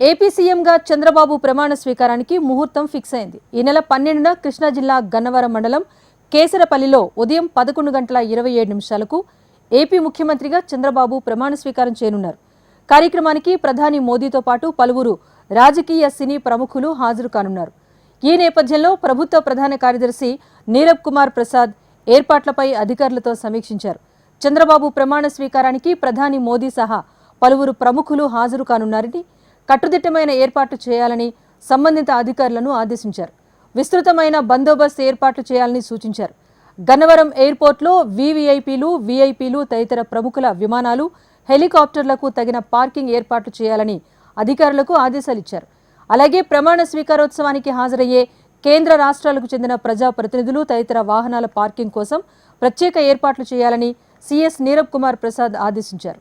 AP సీఎంగా చంద్రబాబు ప్రమాణ స్వీకారానికి ముహూర్తం ఫిక్స్ అయింది. ఈ నెల 12న కృష్ణా జిల్లా గన్నవరం మండలం కేసరపల్లిలో ఉదయం 11:27 ఏపీ ముఖ్యమంత్రిగా చంద్రబాబు ప్రమాణ స్వీకారం చేయనున్నారు. కార్యక్రమానికి ప్రధాని మోదీతో పాటు పలువురు రాజకీయ సినీ ప్రముఖులు హాజరు కానున్నారు. ఈ నేపథ్యంలో ప్రభుత్వ ప్రధాన కార్యదర్శి నీరబ్ కుమార్ ప్రసాద్ ఏర్పాట్లపై అధికారులతో సమీక్షించారు. చంద్రబాబు ప్రమాణ స్వీకారానికి ప్రధాని మోదీ సహా పలువురు ప్రముఖులు హాజరు కానున్నారని, కట్టుదిట్టమైన ఏర్పాట్లు చేయాలని సంబంధిత అధికారులను ఆదేశించారు. విస్తృతమైన బందోబస్తు ఏర్పాట్లు చేయాలని సూచించారు. గన్నవరం ఎయిర్పోర్ట్లో వీవీఐపీలు, వీఐపీలు తదితర ప్రముఖుల విమానాలు, హెలికాప్టర్లకు తగిన పార్కింగ్ ఏర్పాట్లు చేయాలని అధికారులకు ఆదేశాలు ఇచ్చారు. అలాగే ప్రమాణ స్వీకారోత్సవానికి హాజరయ్యే కేంద్ర రాష్ట్రాలకు చెందిన ప్రజాప్రతినిధులు తదితర వాహనాల పార్కింగ్ కోసం ప్రత్యేక ఏర్పాట్లు చేయాలని సీఎస్ నీరబ్ కుమార్ ప్రసాద్ ఆదేశించారు.